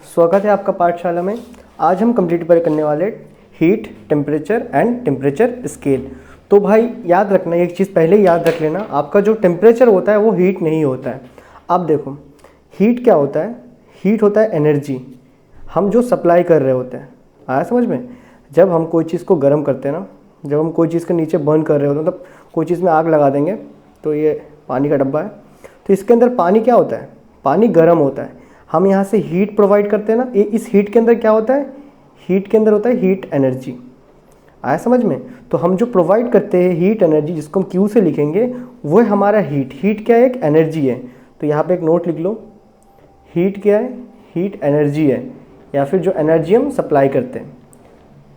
स्वागत है आपका पाठशाला में। आज हम कंप्लीट पर करने वाले heat, temperature and temperature scale. तो भाई याद रखना, एक चीज़ पहले ही याद रख लेना, आपका जो टेम्परेचर होता है वो हीट नहीं होता है। अब देखो हीट क्या होता है, हीट होता है एनर्जी हम जो सप्लाई कर रहे होते हैं। आया समझ में? जब हम कोई चीज़ को गर्म करते हैं ना, जब हम कोई चीज़ के नीचे बर्न कर रहे होते हैं, मतलब कोई चीज़ में आग लगा देंगे, तो ये पानी का डब्बा है, तो इसके अंदर पानी क्या होता है, पानी गर्म होता है। हम यहाँ से हीट प्रोवाइड करते हैं ना, इस हीट के अंदर क्या होता है, हीट के अंदर होता है हीट एनर्जी। आया समझ में? तो हम जो प्रोवाइड करते हैं हीट एनर्जी, जिसको हम क्यू से लिखेंगे, वो है हमारा हीट। हीट क्या है, एक एनर्जी है। तो यहाँ पे एक नोट लिख लो, हीट क्या है, हीट एनर्जी है, या फिर जो एनर्जी हम सप्लाई करते हैं।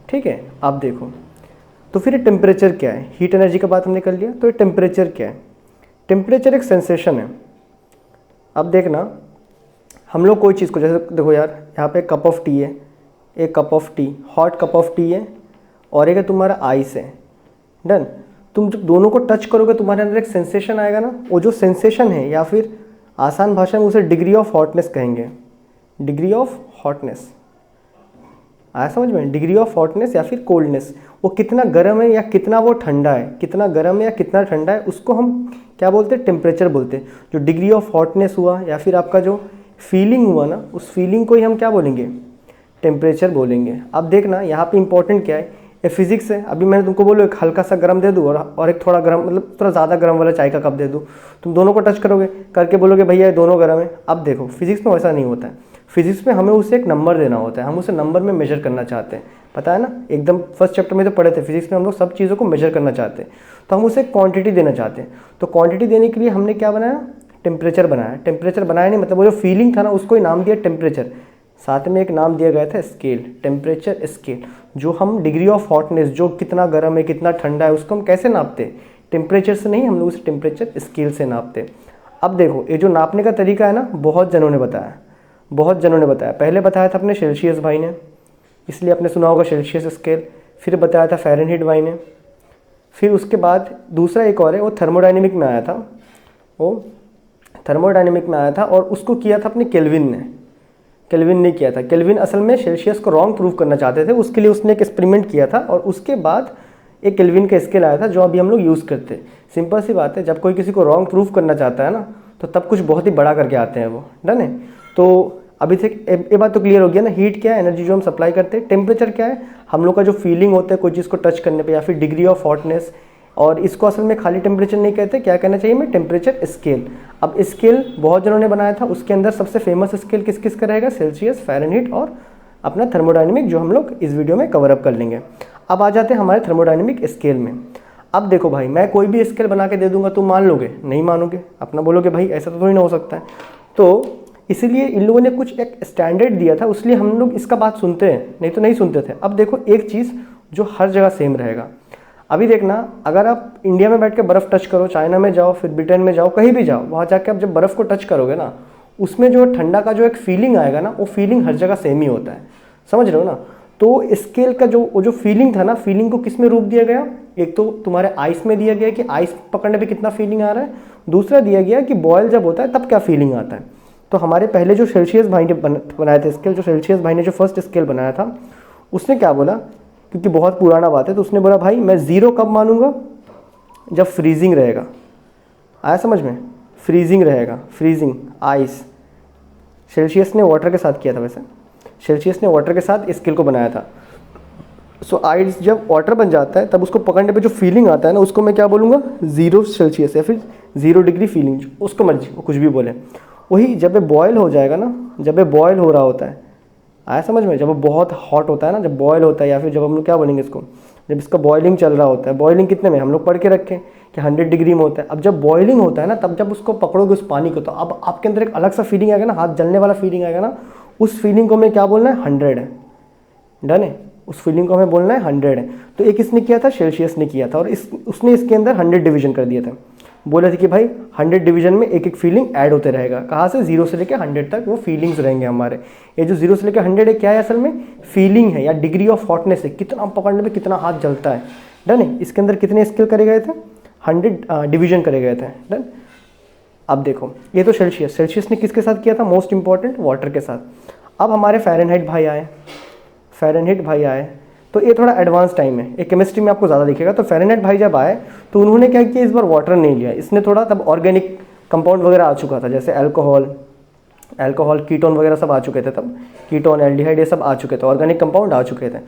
ठीक है, आप देखो तो फिर टेम्परेचर क्या है, हीट एनर्जी का बात हमने कर लिया, तो ये टेम्परेचर क्या है। टेम्परेचर एक सेंसेशन है। अब देखना, हम लोग कोई चीज़ को, जैसे देखो यार, यहाँ पे कप ऑफ टी है, एक cup of T, hot cup of T है, और एक है तुम्हारा आइस है। डन। तुम जब दोनों को टच करोगे तुम्हारे अंदर एक सेंसेशन आएगा ना, वो जो सेंसेशन है, या फिर आसान भाषा में उसे डिग्री ऑफ हॉटनेस कहेंगे। डिग्री ऑफ हॉटनेस, आया समझ में? डिग्री ऑफ हॉटनेस या फिर कोल्डनेस, वो कितना गर्म है या कितना वो ठंडा है, कितना गर्म है या कितना ठंडा है, उसको हम क्या बोलते हैं, टेम्परेचर बोलते हैं। जो डिग्री ऑफ हॉटनेस हुआ या फिर आपका जो फीलिंग हुआ ना, उस फीलिंग को ही हम क्या बोलेंगे, टेम्परेचर बोलेंगे। अब देखना यहाँ पे इंपॉर्टेंट क्या है, ये फिजिक्स है। अभी मैंने तुमको बोलो एक हल्का सा गर्म दे दूँ और एक थोड़ा गर्म, मतलब थोड़ा ज़्यादा गर्म वाला चाय का कप दे दूँ, तुम दोनों को टच करोगे, करके बोलोगे भैया ये दोनों गर्म है। अब देखो फिजिक्स में वैसा नहीं होता है। फिजिक्स में हमें उसे एक नंबर देना होता है, हम उसे नंबर में मेजर करना चाहते हैं, पता है ना, एकदम फर्स्ट चैप्टर में तो पढ़े थे, फिजिक्स में हम लोग सब चीज़ों को मेजर करना चाहते हैं, तो हम उसे क्वांटिटी देना चाहते हैं। तो क्वांटिटी देने के लिए हमने क्या बनाया, टेम्परेचर बनाया। टेम्परेचर बनाया नहीं, मतलब वो जो फीलिंग था ना, उसको ही नाम दिया टेम्परेचर। साथ में एक नाम दिया गया था स्केल, टेम्परेचर स्केल। जो हम डिग्री ऑफ हॉटनेस, जो कितना गर्म है कितना ठंडा है, उसको हम कैसे नापते, टेम्परेचर से नहीं, हम लोग उसे टेम्परेचर स्केल से नापते। अब देखो ये जो नापने का तरीका है ना, बहुत जनों ने बताया, बहुत जनों ने बताया। पहले बताया था अपने सेल्सियस भाई ने, इसलिए आपने सुना होगा सेल्सियस स्केल। फिर बताया था फ़ारेनहीट भाई ने। फिर उसके बाद दूसरा एक और है, वो थर्मोडायनेमिक में आया था, वो थर्मोडायनेमिक में आया था, और उसको किया था अपने केल्विन ने। केल्विन ने किया था। केल्विन असल में सेल्सियस को रॉन्ग प्रूव करना चाहते थे, उसके लिए उसने एक एक्सपेरिमेंट किया था, और उसके बाद एक केल्विन का स्केल आया था जो अभी हम लोग यूज़ करते हैं। सिंपल सी बात है, जब कोई किसी को रॉन्ग प्रूव करना चाहता है ना, तो तब कुछ बहुत ही बड़ा करके आते हैं वो। डन है? तो अभी तक ये बात तो क्लियर हो गया ना, हीट क्या है, एनर्जी जो हम सप्लाई करते हैं। टेम्परेचर क्या है, हम लोग का जो फीलिंग होता है कोई चीज़ को टच करने पे, या फिर डिग्री ऑफ हॉटनेस। और इसको असल में खाली टेम्परेचर नहीं कहते, क्या कहना चाहिए मैं, टेम्परेचर स्केल। अब स्केल बहुत जनों ने बनाया था, उसके अंदर सबसे फेमस स्केल किस किस का रहेगा, सेल्सियस, फ़ारेनहीट और अपना थर्मोडायनेमिक, जो हम लोग इस वीडियो में कवर अप कर लेंगे। अब आ जाते हैं हमारे थर्मोडायनेमिक स्केल में। अब देखो भाई, मैं कोई भी स्केल बना के दे दूंगा, तुम मान लोगे, नहीं मानोगे, अपना बोलोगे भाई ऐसा तो थोड़ी ना हो सकता है। तो इसीलिए इन लोगों ने कुछ एक स्टैंडर्ड दिया था, इसलिए हम लोग इसका बात सुनते हैं, नहीं तो नहीं सुनते थे। अब देखो एक चीज़ जो हर जगह सेम रहेगा। अभी देखना, अगर आप इंडिया में बैठ के बर्फ़ टच करो, चाइना में जाओ, फिर ब्रिटेन में जाओ, कहीं भी जाओ, वहाँ जाके आप जब बर्फ़ को टच करोगे ना, उसमें जो ठंडा का जो एक फीलिंग आएगा ना, वो फीलिंग हर जगह सेम ही होता है। समझ रहे हो ना? तो स्केल का जो फीलिंग था ना, फीलिंग को किस में रूप दिया गया, एक तो तुम्हारे आइस में दिया गया कि आइस पकड़ने पे कितना फीलिंग आ रहा है, दूसरा दिया गया कि बॉयल जब होता है तब क्या फीलिंग आता है। तो हमारे पहले जो सेल्सियस भाई ने बनाया था स्केल, जो सेल्सियस भाई ने जो फर्स्ट स्केल बनाया था, उसने क्या बोला, क्योंकि बहुत पुराना बात है, तो उसने बोला भाई मैं ज़ीरो कब मानूंगा, जब फ्रीजिंग रहेगा। आया समझ में? फ्रीजिंग रहेगा, फ्रीजिंग आइस। सेल्सियस ने वाटर के साथ किया था, वैसे सेल्सियस ने वाटर के साथ स्केल को बनाया था। सो आइस जब वाटर बन जाता है, तब उसको पकड़ने पे जो फीलिंग आता है ना, उसको मैं क्या बोलूँगा, 0 सेल्सियस या फिर 0 डिग्री फीलिंग, उसको मर्जी वो कुछ भी बोले। वही जब ये बॉयल हो जाएगा ना, जब ये बॉयल हो रहा होता है, आया समझ में, जब वो बहुत हॉट होता है ना, जब बॉयल होता है, या फिर जब हम लोग क्या बोलेंगे इसको, जब इसका बॉइलिंग चल रहा होता है। बॉइलिंग कितने में हम लोग पढ़ के रखें कि 100 डिग्री में होता है। अब जब बॉइलिंग होता है ना, तब जब उसको पकड़ोगे उस पानी को, तो अब आपके अंदर एक अलग सा फीलिंग आएगा ना, हाथ जलने वाला फीलिंग आएगा ना, उस फीलिंग को हमें क्या बोलना है, 100 है। डन है? उस फीलिंग को हमें बोलना है 100 है। तो एक इसने किया था, सेल्सियस ने किया था, और उसने इसके अंदर 100 डिवीजन कर दिया था। बोले थे कि भाई 100 डिवीजन में एक एक फीलिंग ऐड होते रहेगा। कहाँ से, 0 से लेकर 100 तक वो फीलिंग्स रहेंगे हमारे। ये जो 0 से लेकर 100 है, क्या है असल में, फीलिंग है या डिग्री ऑफ हॉटनेस है, कितना पकड़ने में कितना हाथ जलता है। डन है? इसके अंदर कितने स्केल करे गए थे, 100 डिवीजन करे गए थे। डन। अब देखो ये तो सेल्सियस ने किसके साथ किया था, मोस्ट इंपॉर्टेंट, वाटर के साथ। अब हमारे फ़ारेनहाइट भाई आए, तो ये थोड़ा एडवांस टाइम है, ये केमिस्ट्री में आपको ज़्यादा दिखेगा। तो फ़ारेनहाइट भाई जब आए तो उन्होंने क्या किया, इस बार वाटर नहीं लिया, इसने थोड़ा तब ऑर्गेनिक कंपाउंड वगैरह आ चुका था, जैसे अल्कोहल कीटोन वगैरह सब आ चुके थे तब, कीटोन एल्डिहाइड ये सब आ चुके थे, ऑर्गेनिक कंपाउंड आ चुके थे।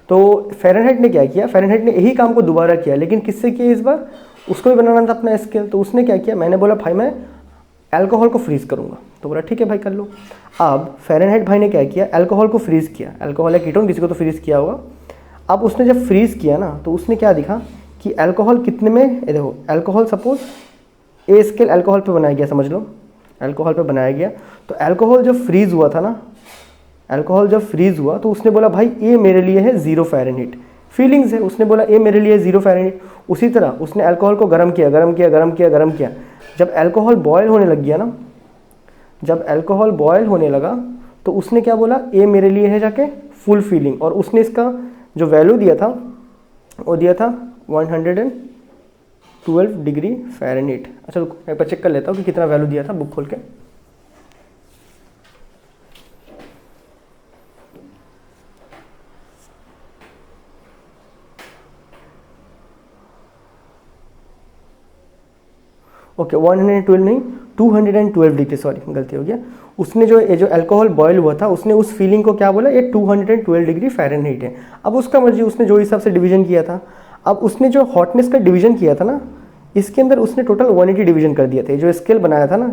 तो फ़ारेनहाइट ने क्या किया, फ़ारेनहाइट ने यही काम को दोबारा किया, लेकिन किससे किया इस बार, उसको भी बनाना था अपना स्केल। तो उसने क्या किया, मैंने बोला भाई मैं अल्कोहल को फ्रीज़ करूँगा, तो बोला ठीक है भाई कर लो। अब फ़ारेनहाइट भाई ने क्या किया, अल्कोहल को फ्रीज़ किया, अल्कोहल या कीटोन किसी को तो फ्रीज़ किया होगा। अब उसने जब फ्रीज़ किया ना, तो उसने क्या दिखा कि अल्कोहल कितने में, ये देखो alcohol suppose a scale alcohol पे बनाया गया, समझ लो अल्कोहल पे बनाया गया। तो अल्कोहल जब फ्रीज़ हुआ था ना, अल्कोहल जब फ्रीज़ हुआ तो उसने बोला भाई ये मेरे लिए है 0 फ़ारेनहाइट, फीलिंग्स है, उसने बोला ये मेरे लिए 0 फ़ारेनहाइट। उसी तरह उसने अल्कोहल को गर्म किया। जब अल्कोहल बॉयल होने लग गया ना, जब अल्कोहल बॉयल होने लगा तो उसने क्या बोला, ये मेरे लिए है जाके फुल फीलिंग, और उसने इसका जो वैल्यू दिया था वो दिया था 112 डिग्री फ़ारेनहाइट। अच्छा रुको मैं एक बार चेक कर लेता हूँ कि कितना वैल्यू दिया था, बुक खोल के। ओके 112 नहीं 212 डिग्री, सॉरी गलती हो गया। उसने जो ये जो अल्कोहल बॉयल हुआ था उसने उस फीलिंग को क्या बोला, ये 212 डिग्री फ़ारेनहाइट है। अब उसका मर्जी, उसने जो हिसाब से डिवीजन किया था। अब उसने जो हॉटनेस का डिवीजन किया था ना, इसके अंदर उसने टोटल 180 डिवीजन कर दिया था। जो स्केल बनाया था ना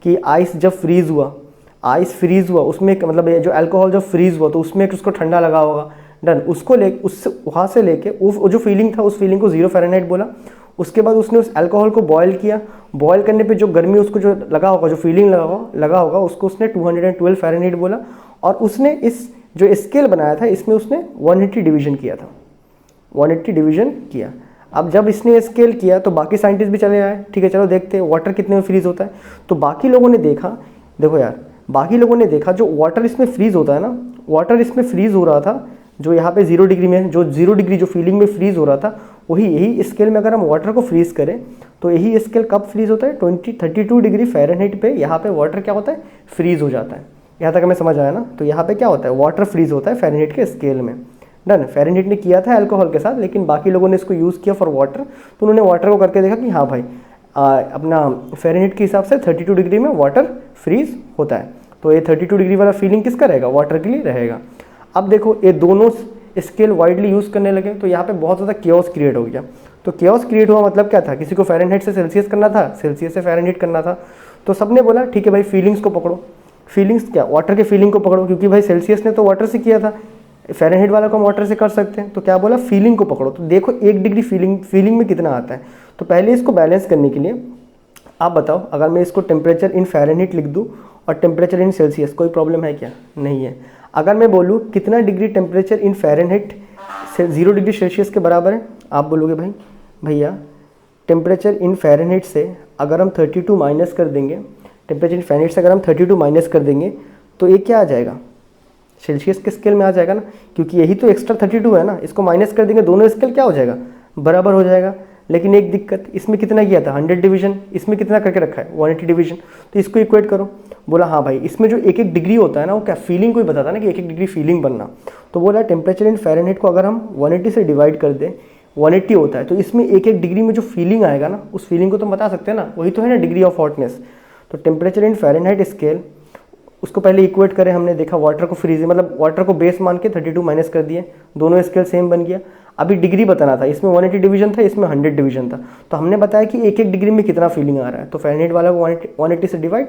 कि आइस जब फ्रीज़ हुआ उसमें मतलब ये जो अल्कोहल जब फ्रीज़ हुआ तो उसमें उसको ठंडा लगा होगा, डन। उसको ले उससे वहाँ से लेके वो जो फीलिंग था उस फीलिंग को 0 फ़ारेनहाइट बोला। उसके बाद उसने उस अल्कोहल को बॉयल किया, बॉयल करने पे जो गर्मी उसको जो लगा होगा, जो फीलिंग लगा होगा उसको उसने 212 फ़ारेनहाइट बोला। और उसने इस जो स्केल बनाया था इसमें उसने 180 डिवीजन किया था, 180 डिवीजन किया। अब जब इसने स्केल किया तो बाकी साइंटिस्ट भी चले आए, ठीक है चलो देखते हैं वाटर कितने में फ्रीज़ होता है। तो बाकी लोगों ने देखा, देखो यार बाकी लोगों ने देखा जो वाटर इसमें फ्रीज़ होता है ना, वाटर इसमें फ्रीज़ हो रहा था जो यहाँ पे 0 डिग्री में, जो 0 डिग्री जो फीलिंग में फ्रीज़ हो रहा था, यही स्केल में अगर हम वाटर को फ्रीज़ करें तो यही स्केल कब फ्रीज़ होता है, 32 डिग्री फ़ारेनहाइट पे यहाँ पे वाटर क्या होता है, फ्रीज़ हो जाता है। यहाँ तक हमें समझ आया ना। तो यहाँ पे क्या होता है, वाटर फ्रीज़ होता है फ़ारेनहाइट के स्केल में, डन। फ़ारेनहाइट ने किया था अल्कोहल के साथ, लेकिन बाकी लोगों ने इसको यूज़ किया फॉर वाटर। तो उन्होंने वाटर को करके देखा कि हाँ भाई अपना फ़ारेनहाइट के हिसाब से 32 डिग्री में वाटर फ्रीज़ होता है। तो ये 32 डिग्री वाला फीलिंग किसका रहेगा, वाटर के लिए रहेगा। अब देखो ये दोनों स्केल वाइडली यूज़ करने लगे तो यहाँ पे बहुत ज़्यादा केओस क्रिएट हो गया। तो केओस क्रिएट हुआ मतलब क्या था, किसी को फ़ारेनहाइट से सेल्सियस करना था, सेल्सियस से फ़ारेनहाइट करना था। तो सबने बोला ठीक है भाई फीलिंग्स को पकड़ो, फीलिंग्स क्या, वाटर के फीलिंग को पकड़ो, क्योंकि भाई सेल्सियस ने तो वाटर से किया था, फ़ारेनहाइट वाला को हम वाटर से कर सकते हैं। तो क्या बोला, फीलिंग को पकड़ो। तो देखो 1 डिग्री फीलिंग में कितना आता है। तो पहले इसको बैलेंस करने के लिए आप बताओ, अगर मैं इसको टेम्परेचर इन फ़ारेनहाइट लिख दूँ और टेम्परेचर इन सेल्सियस, कोई प्रॉब्लम है क्या, नहीं है। अगर मैं बोलूँ कितना डिग्री टेम्परेचर इन फ़ारेनहाइट से 0 डिग्री सेल्सियस के बराबर है, आप बोलोगे भैया टेम्परेचर इन फ़ारेनहाइट से अगर हम 32 माइनस कर देंगे, टेम्परेचर इन फ़ारेनहाइट से अगर हम 32 माइनस कर देंगे तो ये क्या आ जाएगा, सेल्सियस के स्केल में आ जाएगा ना, क्योंकि यही तो एक्स्ट्रा 32 है ना, इसको माइनस कर देंगे दोनों स्केल क्या हो जाएगा, बराबर हो जाएगा। लेकिन एक दिक्कत, इसमें कितना किया था 100 डिवीजन, इसमें कितना करके रखा है 180 डिवीजन। तो इसको इक्वेट करो। बोला हाँ भाई इसमें जो 1-1 डिग्री होता है ना, वो क्या फीलिंग को ही बताता है ना कि 1-1 डिग्री फीलिंग बनना। तो बोला टेम्परेचर इन फ़ारेनहाइट को अगर हम 180 से डिवाइड कर दें, 180 होता है, तो इसमें 1-1 डिग्री में जो फीलिंग आएगा ना, उस फीलिंग को तो बता सकते हैं ना, वही तो है ना डिग्री ऑफ हॉटनेस। तो टेम्परेचर इन फ़ारेनहाइट स्केल, उसको पहले इक्वेट करें, हमने देखा वाटर को फ्रीज मतलब वाटर को बेस मान के 32 माइनस कर दिए, दोनों स्केल सेम बन गया। अभी डिग्री बताना था, इसमें 180 डिवीजन था, इसमें 100 डिवीजन था। तो हमने बताया कि 1-1 डिग्री में कितना फीलिंग आ रहा है। तो फ़ारेनहाइट वाले को 180 से डिवाइड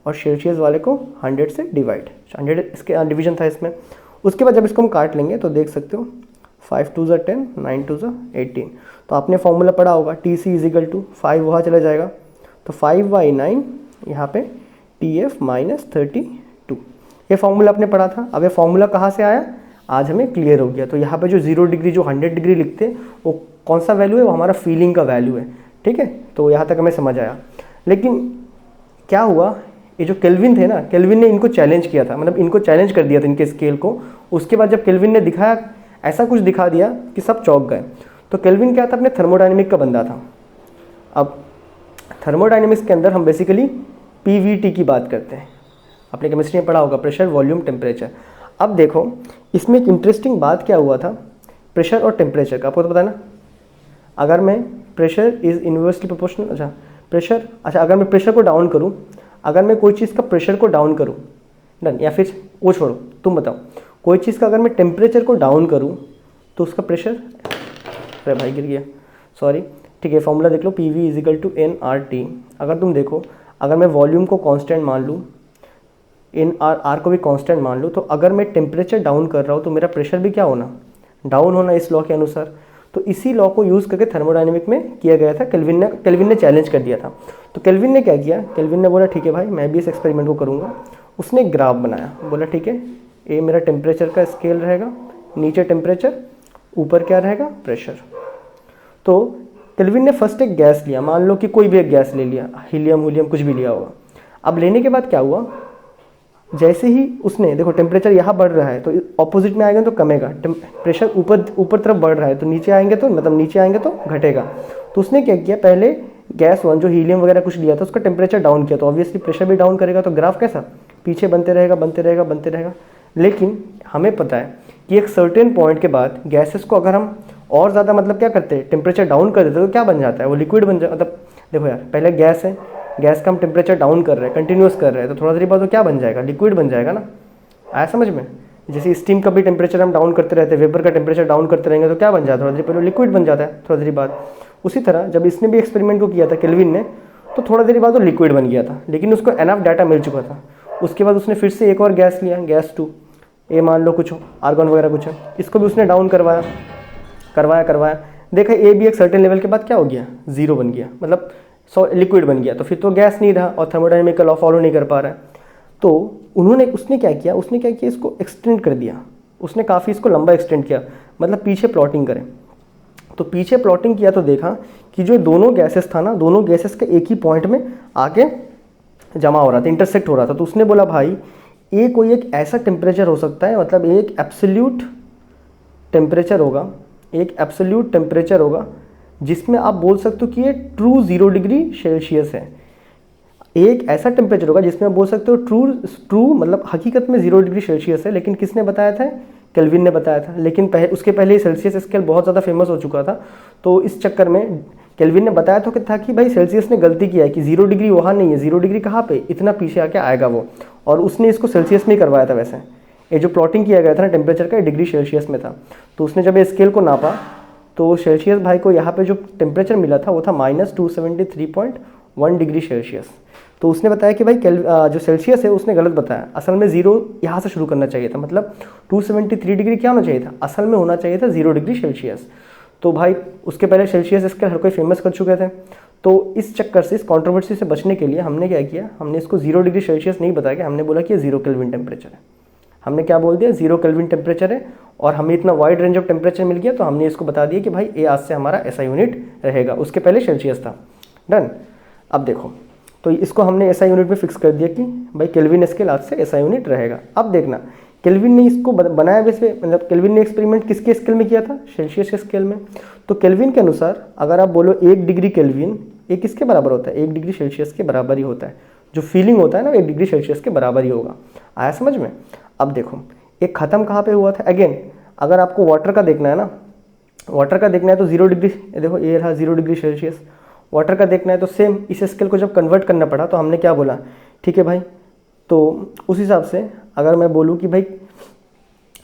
और सेल्सियस वाले को 100 से डिवाइड, 100 इसके डिवीजन था इसमें। उसके बाद जब इसको हम काट लेंगे तो देख सकते हो 5 2 ज़ा 10, 9 2 ज़ा 18। तो आपने फॉर्मूला पढ़ा होगा TC = 5 वहाँ चला जाएगा, तो 5/9 यहाँ पे TF - 32, ये फार्मूला आपने पढ़ा था। अब ये फार्मूला कहाँ से आया, आज हमें क्लियर हो गया। तो यहाँ पे जो 0 डिग्री जो 100 डिग्री लिखते हैं वो कौन सा वैल्यू है, वो हमारा फीलिंग का वैल्यू है, ठीक है। तो यहाँ तक हमें समझ आया। लेकिन क्या हुआ, ये जो केल्विन थे ना, केल्विन ने इनको चैलेंज किया था, मतलब इनको चैलेंज कर दिया था इनके स्केल को। उसके बाद जब केल्विन ने दिखाया, ऐसा कुछ दिखा दिया कि सब चौंक गए। तो केल्विन क्या था, अपने थर्मोडायनेमिक का बंदा था। अब थर्मोडायनेमिक्स के अंदर हम बेसिकली PVT की बात करते हैं। आपने केमिस्ट्री में पढ़ा होगा, प्रेशर, वॉल्यूम, टेम्परेचर। अब देखो इसमें एक इंटरेस्टिंग बात क्या हुआ था प्रेशर और टेम्परेचर का, आपको तो पता है ना। अगर मैं प्रेशर इज़ इन्वर्सली प्रोपोर्शनल, अच्छा प्रेशर, अच्छा अगर मैं प्रेशर को डाउन करूँ, अगर मैं कोई चीज़ का प्रेशर को डाउन करूँ, डन, या फिर वो छोड़ो तुम बताओ, कोई चीज़ का अगर मैं टेम्परेचर को डाउन करूँ तो उसका प्रेशर, अरे भाई गिर गया, सॉरी, ठीक है, फॉर्मूला देख लो, P V is equal to N R T. अगर तुम देखो, अगर मैं वॉल्यूम को कांस्टेंट मान लूँ, एन आर को भी कांस्टेंट मान लूँ, तो अगर मैं टेम्परेचर डाउन कर रहा हूँ तो मेरा प्रेशर भी क्या होना, डाउन होना, इस लॉ के अनुसार। तो इसी लॉ को यूज़ करके थर्मोडायनेमिक में किया गया था, केल्विन ने चैलेंज कर दिया था। तो केल्विन ने क्या किया, केल्विन ने बोला ठीक है भाई मैं भी इस एक्सपेरिमेंट को करूँगा। उसने एक ग्राफ बनाया, बोला ठीक है ये मेरा टेम्परेचर का स्केल रहेगा, नीचे टेम्परेचर, ऊपर क्या रहेगा, प्रेशर। तो केल्विन ने फर्स्ट एक गैस लिया, मान लो कि कोई भी एक गैस ले लिया, हीलियम कुछ भी लिया होगा। अब लेने के बाद क्या हुआ, जैसे ही उसने देखो टेम्परेचर यहाँ बढ़ रहा है तो ऑपोजिट में आएगा तो कमेगा, प्रेशर ऊपर तरफ बढ़ रहा है तो नीचे आएंगे तो मतलब नीचे आएंगे तो घटेगा। तो उसने क्या किया, पहले गैस वन जो हीलियम वगैरह कुछ लिया था उसका टेम्परेचर डाउन किया, तो ऑब्वियसली प्रेशर भी डाउन करेगा, तो ग्राफ कैसा पीछे बनते रहेगा। लेकिन हमें पता है कि एक सर्टेन पॉइंट के बाद गैसेस को अगर हम और ज़्यादा मतलब क्या करते हैं, टेम्परेचर डाउन कर देते तो क्या बन जाता है, वो लिक्विड बन जाता। मतलब देखो यार, पहले गैस है, गैस का हम टेम्परेचर डाउन कर रहे हैं, कंटिन्यूस कर रहे हैं, तो थोड़ा देर बाद तो क्या बन जाएगा, लिक्विड बन जाएगा ना। आया समझ में। जैसे स्टीम का भी टेम्परेचर हम डाउन करते रहते हैं, वेपर का टेम्परेचर डाउन करते रहेंगे तो क्या बन जाता है, थोड़ा देर पहले लिक्विड बन जाता है थोड़ा देर बाद। उसी तरह जब इसने भी एक्सपेरिमेंट को किया था केल्विन ने, तो थोड़ा देर बाद वो लिक्विड बन गया था, लेकिन उसको एनफ डाटा मिल चुका था। उसके बाद उसने फिर से एक और गैस लिया, गैस 2, ये मान लो कुछ आर्गन वगैरह कुछ है, इसको भी उसने डाउन करवाया, देखा ए भी एक सर्टेन लेवल के बाद क्या हो गया, जीरो बन गया, मतलब लिक्विड बन गया, तो फिर तो गैस नहीं रहा और थर्मोडायनेमिक का लॉ फॉलो नहीं कर पा रहा है। तो उसने क्या किया, इसको एक्सटेंड कर दिया, उसने काफ़ी इसको लंबा एक्सटेंड किया, मतलब पीछे प्लॉटिंग करें। तो पीछे प्लॉटिंग किया तो देखा कि जो दोनों गैसेस था ना, दोनों गैसेस का एक ही पॉइंट में आके जमा हो रहा था, इंटरसेक्ट हो रहा था। तो उसने बोला भाई ये कोई एक ऐसा टेम्परेचर हो सकता है, मतलब एक एब्सोल्यूट टेम्परेचर होगा जिसमें आप बोल सकते हो कि ये ट्रू 0 डिग्री सेल्सियस है। एक ऐसा टेम्परेचर होगा जिसमें आप बोल सकते हो ट्रू मतलब हकीकत में 0 डिग्री सेल्सियस है, लेकिन किसने बताया था, केल्विन ने बताया था। लेकिन उसके पहले ही सेल्सियस स्केल बहुत ज़्यादा फेमस हो चुका था, तो इस चक्कर में केल्विन ने बताया था कि भाई सेल्सियस ने गलती किया है कि 0 डिग्री वहाँ नहीं है, 0 डिग्री कहाँ पे, इतना पीछे आके आएगा वो, और उसने इसको सेल्सियस में ही करवाया था। वैसे ये जो प्लॉटिंग किया गया था ना टेम्परेचर का, डिग्री सेल्सियस में था। तो उसने जब ये स्केल को नापा तो सेल्सियस भाई को यहाँ पे जो टेम्परेचर मिला था वो था -273.1 डिग्री सेल्सियस। तो उसने बताया कि भाई जो सेल्सियस है उसने गलत बताया, असल में 0 यहाँ से शुरू करना चाहिए था, मतलब 273 डिग्री क्या होना चाहिए था, असल में होना चाहिए था 0 डिग्री सेल्सियस। तो भाई उसके पहले सेल्सियस स्केल हर कोई फेमस कर चुके थे। तो इस चक्कर से, इस कॉन्ट्रोवर्सी से बचने के लिए हमने क्या किया, हमने इसको 0 डिग्री सेल्सियस नहीं बताया, कि हमने बोला कि 0 केल्विन टेम्परेचर है। हमने क्या बोल दिया, 0 केल्विन टेम्परेचर है, और हमें इतना वाइड रेंज ऑफ टेम्परेचर मिल गया, तो हमने इसको बता दिया कि भाई ये आज से हमारा ऐसा यूनिट रहेगा। उसके पहले सेल्सियस था, डन। अब देखो, तो इसको हमने ऐसा यूनिट में फिक्स कर दिया कि भाई केल्विन स्केल आज से ऐसा यूनिट रहेगा। अब देखना, केल्विन ने इसको बनाया वैसे, मतलब केल्विन ने एक्सपेरिमेंट किसके स्केल में किया था, सेल्सियस के स्केल में। तो केल्विन के अनुसार अगर आप बोलो 1 डिग्री केल्विन ये किसके बराबर होता है, 1 डिग्री सेल्सियस के बराबर ही होता है। जो फीलिंग होता है ना 1 डिग्री सेल्सियस के बराबर ही होगा। आया समझ में। अब देखो एक ख़त्म कहाँ पे हुआ था, अगेन अगर आपको वाटर का देखना है ना, वाटर का देखना है तो 0 डिग्री, देखो ये रहा 0 डिग्री सेल्सियस। वाटर का देखना है तो सेम इस स्केल को जब कन्वर्ट करना पड़ा तो हमने क्या बोला, ठीक है भाई, तो उस हिसाब से अगर मैं बोलूँ कि भाई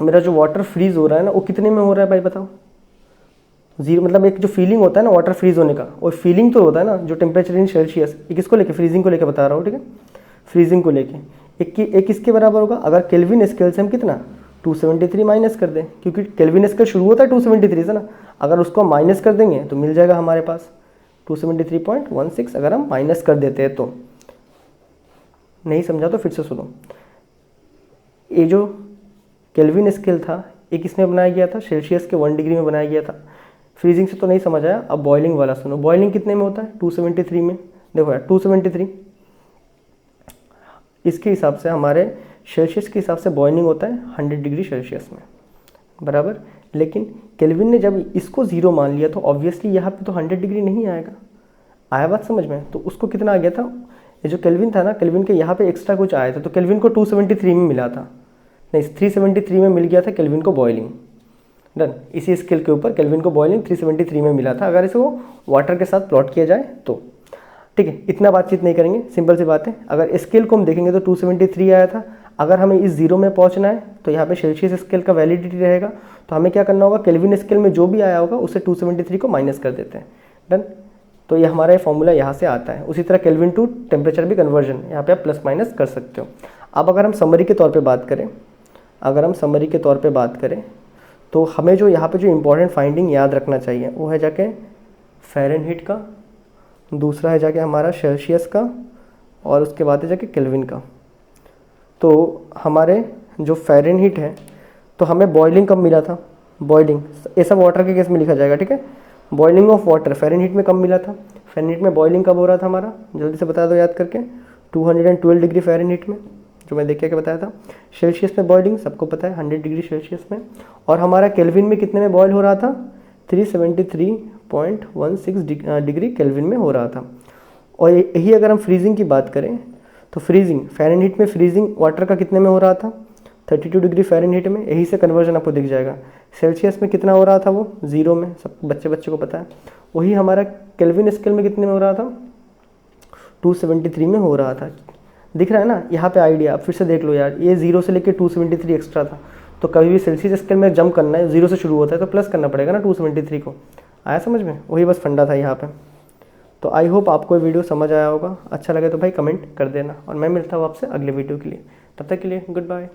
मेरा जो वाटर फ्रीज हो रहा है ना वो कितने में हो रहा है भाई बताओ, 0, मतलब एक जो फीलिंग होता है ना वाटर फ्रीज होने का, और फीलिंग तो होता है ना जो टेम्परेचर इन सेल्सियस, एक किसको लेके, फ्रीजिंग को लेके बता रहा हूँ, ठीक है, फ्रीजिंग को लेके एक किसके बराबर होगा, अगर केल्विन स्केल से हम कितना 273 माइनस कर दें, क्योंकि केल्विन स्केल शुरू होता है 273 से ना, अगर उसको माइनस कर देंगे तो मिल जाएगा हमारे पास 273.16। अगर हम माइनस कर देते हैं तो, नहीं समझा तो फिर से सुनो, ये जो केल्विन स्केल था ये किसमें बनाया गया था, सेल्सियस के 1 डिग्री में बनाया गया था। फ्रीजिंग से तो नहीं समझ आया, अब बॉइलिंग वाला सुनो। बॉइलिंग कितने में होता है, 273 में। देखो यार 273 इसके हिसाब से, हमारे सेल्सियस के हिसाब से बॉइलिंग होता है 100 डिग्री सेल्सियस में, बराबर। लेकिन केल्विन ने जब इसको 0 मान लिया तो ऑब्वियसली यहाँ पे तो 100 डिग्री नहीं आएगा। आया बात समझ में। तो उसको कितना आ गया था, ये जो केल्विन था ना, केल्विन के यहाँ पे एक्स्ट्रा कुछ आया था, तो केल्विन को 273 में मिला था, नहीं 373 में मिल गया था केल्विन को बॉइलिंग। डन। इसी स्केल के ऊपर केल्विन को बॉइलिंग 373 में मिला था, अगर इसको वाटर के साथ प्लॉट किया जाए तो। ठीक है, इतना बातचीत नहीं करेंगे, सिंपल सी बात है। अगर स्केल को हम देखेंगे तो 273 आया था, अगर हमें इस जीरो में पहुंचना है तो यहाँ पे सेल्सियस स्केल का वैलिडिटी रहेगा, तो हमें क्या करना होगा, केल्विन स्केल में जो भी आया होगा उससे 273 को माइनस कर देते हैं। डन। तो ये हमारा फॉर्मूला यहाँ से आता है। उसी तरह केल्विन टू टेम्परेचर भी कन्वर्जन, यहाँ पे आप प्लस माइनस कर सकते हो। अब अगर हम समरी के तौर पे बात करें, तो हमें जो यहाँ पे जो इम्पोर्टेंट फाइंडिंग याद रखना चाहिए वो है जाके फ़ारेनहीट का, दूसरा है जाके हमारा सेल्सियस का, और उसके बाद है जाके केल्विन का। तो हमारे जो फ़ारेनहीट है, तो हमें बॉइलिंग कब मिला था, बॉइलिंग ये सब वाटर के केस में लिखा जाएगा, ठीक है। बॉइलिंग ऑफ वाटर फ़ारेनहीट में कब मिला था, फ़ारेनहीट में बॉइलिंग कब हो रहा था हमारा, जल्दी से बता दो याद करके, 212 डिग्री फ़ारेनहीट में, जो मैं देख के बताया था। सेल्सियस में बॉइलिंग सबको पता है 100 डिग्री सेल्सियस में, और हमारा केल्विन में कितने में बॉयल हो रहा था, 373.16 डिग्री केल्विन में हो रहा था। और यही अगर हम फ्रीजिंग की बात करें तो फ्रीजिंग फ़ारेनहीट में फ्रीजिंग वाटर का कितने में हो रहा था, 32 डिग्री फ़ारेनहीट में, यही से कन्वर्जन आपको दिख जाएगा। सेल्सियस में कितना हो रहा था, वो जीरो में, सब बच्चे को पता है। वही हमारा केल्विन स्केल में कितने में हो रहा था, 273 में हो रहा था। दिख रहा है ना यहाँ पे आइडिया, आप फिर से देख लो यार, ये जीरो से लेके 273 एक्स्ट्रा था, तो कभी भी सेल्सियस स्केल में जंप करना है, जीरो से शुरू होता है तो प्लस करना पड़ेगा ना 273 को। आया समझ में, वही बस फंडा था यहाँ पे। तो आई होप आपको ये वीडियो समझ आया होगा, अच्छा लगे तो भाई कमेंट कर देना, और मैं मिलता हूँ आपसे अगले वीडियो के लिए, तब तक के लिए गुड बाय।